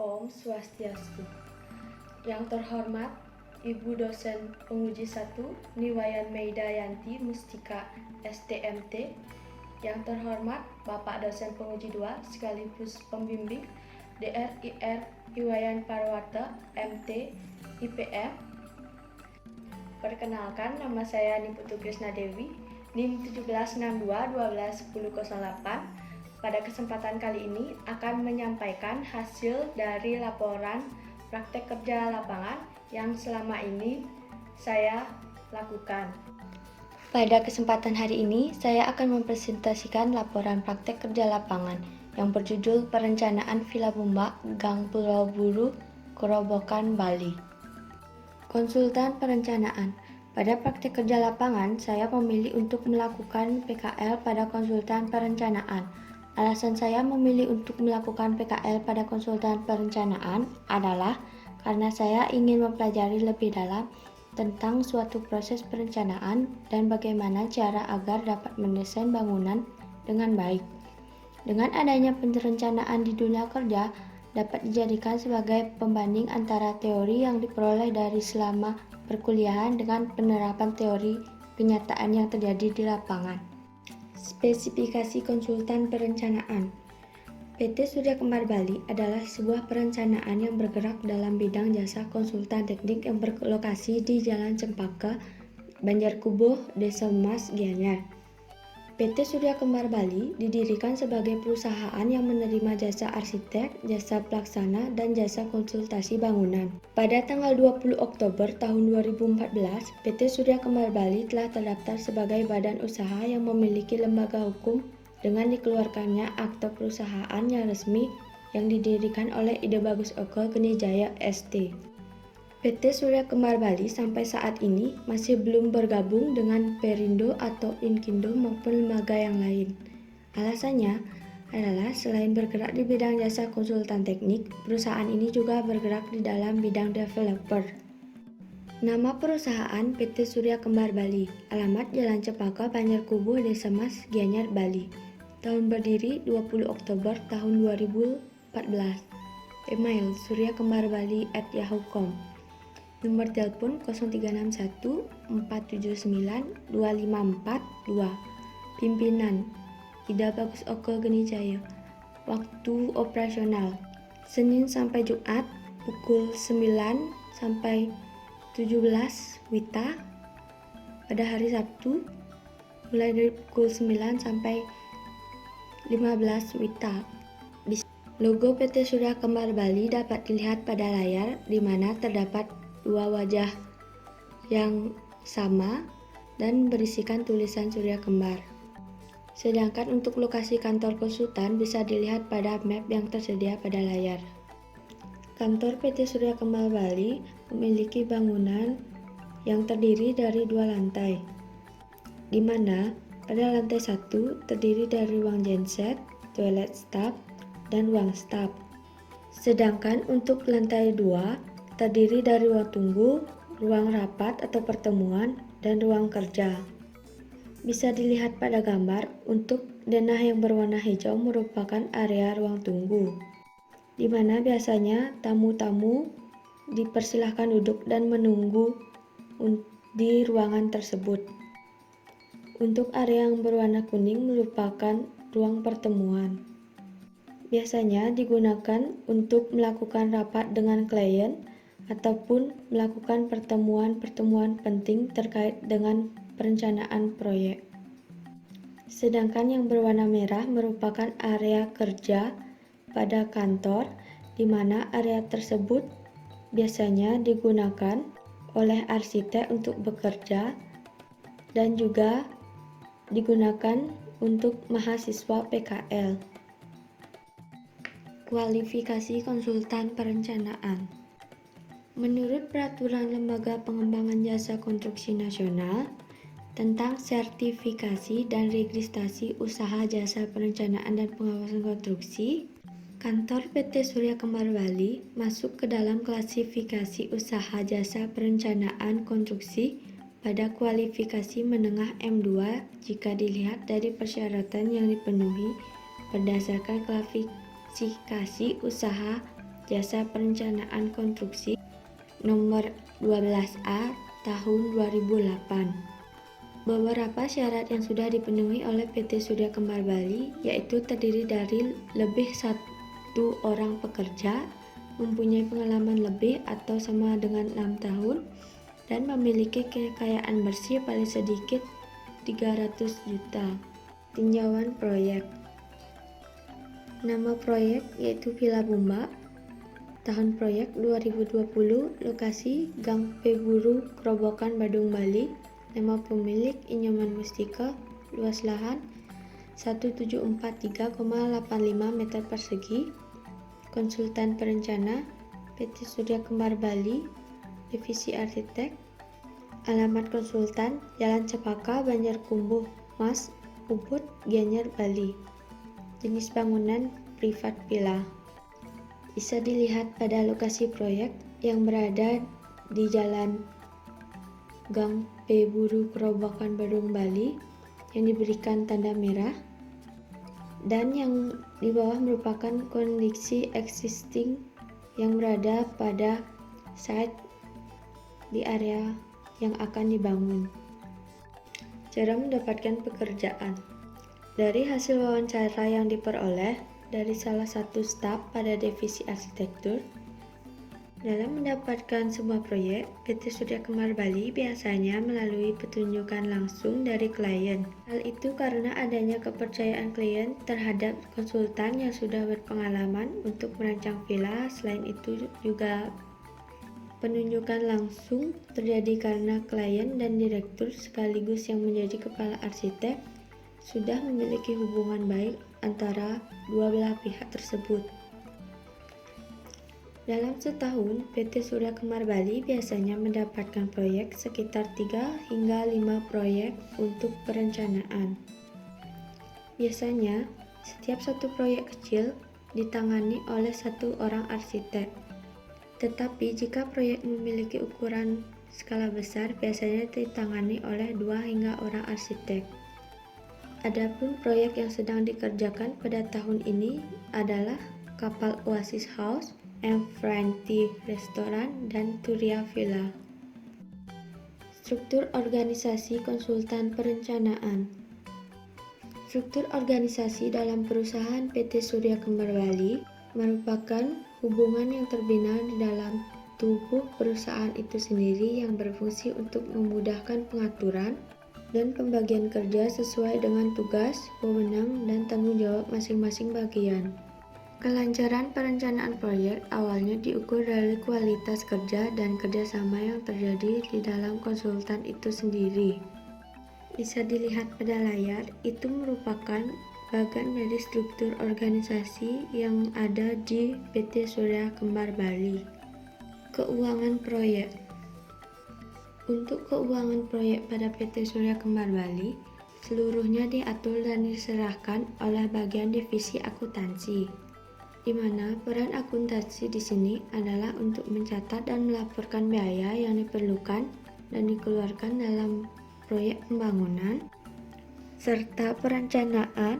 Om Swastiastu. Yang terhormat Ibu Dosen Penguji 1 Niwayan Meidayanti Mustika STMT. Yang terhormat Bapak Dosen Penguji 2 sekaligus pembimbing DRIR Iwayan Parwata MT IPM. Perkenalkan, nama saya Niputu Krisna Dewi, NIM 1762-12-1008. Pada kesempatan kali ini akan menyampaikan hasil dari laporan praktek kerja lapangan yang selama ini saya lakukan. Pada kesempatan hari ini, saya akan mempresentasikan laporan praktek kerja lapangan yang berjudul Perencanaan Villa Bumbak, Gang Pulau Buru, Kerobokan, Bali. Konsultan perencanaan. Pada praktek kerja lapangan, saya memilih untuk melakukan PKL pada konsultan perencanaan. Alasan saya memilih untuk melakukan PKL pada konsultan perencanaan adalah karena saya ingin mempelajari lebih dalam tentang suatu proses perencanaan dan bagaimana cara agar dapat mendesain bangunan dengan baik. Dengan adanya perencanaan di dunia kerja, dapat dijadikan sebagai pembanding antara teori yang diperoleh dari selama perkuliahan dengan penerapan teori kenyataan yang terjadi di lapangan. Spesifikasi konsultan perencanaan. PT Surya Kembar Bali adalah sebuah perencanaan yang bergerak dalam bidang jasa konsultan teknik yang berlokasi di Jalan Cempaka, Banjarkubuh, Desa Mas, Gianyar. PT Surya Kembar Bali didirikan sebagai perusahaan yang menerima jasa arsitek, jasa pelaksana, dan jasa konsultasi bangunan. Pada tanggal 20 Oktober tahun 2014, PT Surya Kembar Bali telah terdaftar sebagai badan usaha yang memiliki lembaga hukum dengan dikeluarkannya akta perusahaan yang resmi yang didirikan oleh Ide Bagus Eko Genijaya ST. PT Surya Kembar Bali sampai saat ini masih belum bergabung dengan Perindo atau Inkindo maupun lembaga yang lain. Alasannya adalah selain bergerak di bidang jasa konsultan teknik, perusahaan ini juga bergerak di dalam bidang developer. Nama perusahaan PT Surya Kembar Bali, alamat Jalan Cempaka, Banjarkubuh, Desa Mas, Gianyar, Bali. Tahun berdiri 20 Oktober tahun 2014. Email suryakembarbali@yahoo.com. Nomor telepon 0361 479 2542. Pimpinan Ida Bagus Oko Genijaya. Waktu operasional Senin sampai Jumat pukul 9 sampai 17 WITA. Pada hari Sabtu mulai dari pukul 9 sampai 15 WITA. Logo PT Surya Kembar Bali dapat dilihat pada layar, di mana terdapat dua wajah yang sama dan berisikan tulisan Surya Kembar. Sedangkan untuk lokasi kantor konsultan bisa dilihat pada map yang tersedia pada layar. Kantor PT Surya Kembar Bali memiliki bangunan yang terdiri dari 2 lantai, di mana pada lantai 1 terdiri dari ruang genset, toilet staff, dan ruang staff. Sedangkan untuk lantai 2 terdiri dari ruang tunggu, ruang rapat atau pertemuan, dan ruang kerja. Bisa dilihat pada gambar, untuk denah yang berwarna hijau merupakan area ruang tunggu, di mana biasanya tamu-tamu dipersilahkan duduk dan menunggu di ruangan tersebut. Untuk area yang berwarna kuning merupakan ruang pertemuan. Biasanya digunakan untuk melakukan rapat dengan klien ataupun melakukan pertemuan-pertemuan penting terkait dengan perencanaan proyek. Sedangkan yang berwarna merah merupakan area kerja pada kantor, di mana area tersebut biasanya digunakan oleh arsitek untuk bekerja dan juga digunakan untuk mahasiswa PKL. Kualifikasi konsultan perencanaan. Menurut Peraturan Lembaga Pengembangan Jasa Konstruksi Nasional tentang sertifikasi dan registrasi usaha jasa perencanaan dan pengawasan konstruksi, kantor PT Surya Kembar Bali masuk ke dalam klasifikasi usaha jasa perencanaan konstruksi pada kualifikasi menengah M2 jika dilihat dari persyaratan yang dipenuhi berdasarkan klasifikasi usaha Jasa Perencanaan Konstruksi nomor 12A tahun 2008. Beberapa syarat yang sudah dipenuhi oleh PT Surya Kembar Bali yaitu terdiri dari lebih satu orang pekerja, mempunyai pengalaman lebih atau sama dengan 6 tahun, dan memiliki kekayaan bersih paling sedikit 300 juta. Tinjauan proyek. Nama proyek yaitu Villa Bumba. Tahun proyek 2020. Lokasi Gang Peburu, Kerobokan, Badung, Bali. Nama pemilik Inyoman Mustika. Luas lahan 1743,85 meter persegi. Konsultan perencana PT Surya Kembar Bali, Divisi Arsitek. Alamat konsultan Jalan Cepaka, Banjarkumbuh, Mas, Ubud, Gianyar, Bali. Jenis bangunan privat villa. Bisa dilihat pada lokasi proyek yang berada di Jalan Gang Peburu, Kerobokan, Badung, Bali yang diberikan tanda merah, dan yang di bawah merupakan kondisi existing yang berada pada site di area yang akan dibangun. Cara mendapatkan pekerjaan. Dari hasil wawancara yang diperoleh dari salah satu staf pada divisi arsitektur, dalam mendapatkan sebuah proyek, PT Surya Kembar Bali biasanya melalui petunjukan langsung dari klien. Hal itu karena adanya kepercayaan klien terhadap konsultan yang sudah berpengalaman untuk merancang villa. Selain itu juga penunjukan langsung terjadi karena klien dan direktur sekaligus yang menjadi kepala arsitek sudah memiliki hubungan baik antara dua belah pihak tersebut. Dalam setahun, PT Surya Kembar Bali biasanya mendapatkan proyek sekitar 3 hingga 5 proyek untuk perencanaan. Biasanya, setiap satu proyek kecil ditangani oleh satu orang arsitek. Tetapi jika proyek memiliki ukuran skala besar, biasanya ditangani oleh 2 hingga orang arsitek. Adapun proyek yang sedang dikerjakan pada tahun ini adalah Kapal Oasis House, M20 Restoran, dan Turia Villa. Struktur organisasi konsultan perencanaan. Struktur organisasi dalam perusahaan PT Surya Kembar Bali merupakan hubungan yang terbina di dalam tubuh perusahaan itu sendiri yang berfungsi untuk memudahkan pengaturan dan pembagian kerja sesuai dengan tugas, wewenang, dan tanggung jawab masing-masing bagian. Kelancaran perencanaan proyek awalnya diukur dari kualitas kerja dan kerjasama yang terjadi di dalam konsultan itu sendiri. Bisa dilihat pada layar, itu merupakan bagian dari struktur organisasi yang ada di PT Surya Kembar Bali. Keuangan proyek. Untuk keuangan proyek pada PT Surya Kembar Bali, seluruhnya diatur dan diserahkan oleh bagian divisi akuntansi, di mana peran akuntansi di sini adalah untuk mencatat dan melaporkan biaya yang diperlukan dan dikeluarkan dalam proyek pembangunan, serta perencanaan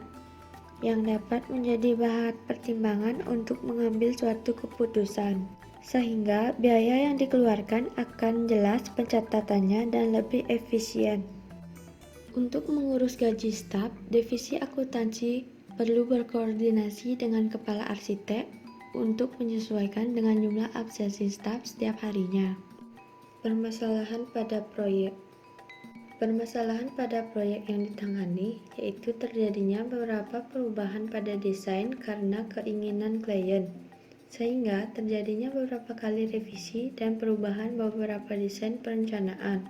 yang dapat menjadi bahan pertimbangan untuk mengambil suatu keputusan, sehingga biaya yang dikeluarkan akan jelas pencatatannya dan lebih efisien. Untuk mengurus gaji staf, divisi akuntansi perlu berkoordinasi dengan kepala arsitek untuk menyesuaikan dengan jumlah absensi staf setiap harinya. Permasalahan pada proyek. Permasalahan pada proyek yang ditangani yaitu terjadinya beberapa perubahan pada desain karena keinginan klien, sehingga terjadinya beberapa kali revisi dan perubahan beberapa desain perencanaan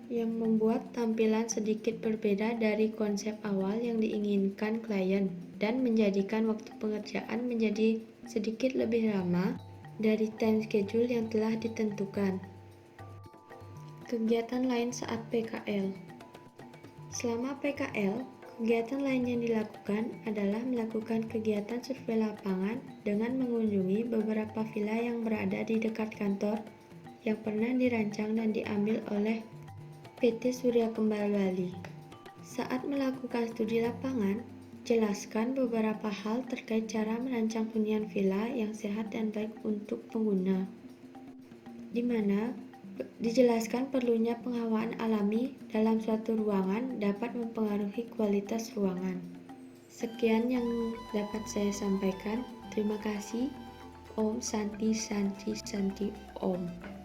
yang membuat tampilan sedikit berbeda dari konsep awal yang diinginkan klien dan menjadikan waktu pengerjaan menjadi sedikit lebih lama dari time schedule yang telah ditentukan. Kegiatan lain saat PKL. Selama PKL, kegiatan lain yang dilakukan adalah melakukan kegiatan survei lapangan dengan mengunjungi beberapa villa yang berada di dekat kantor yang pernah dirancang dan diambil oleh PT Surya Kembar Bali. Saat melakukan studi lapangan, jelaskan beberapa hal terkait cara merancang hunian villa yang sehat dan baik untuk pengguna, di mana dijelaskan perlunya penghawaan alami dalam suatu ruangan dapat mempengaruhi kualitas ruangan. Sekian yang dapat saya sampaikan. Terima kasih. Om Santi Santi Santi Om.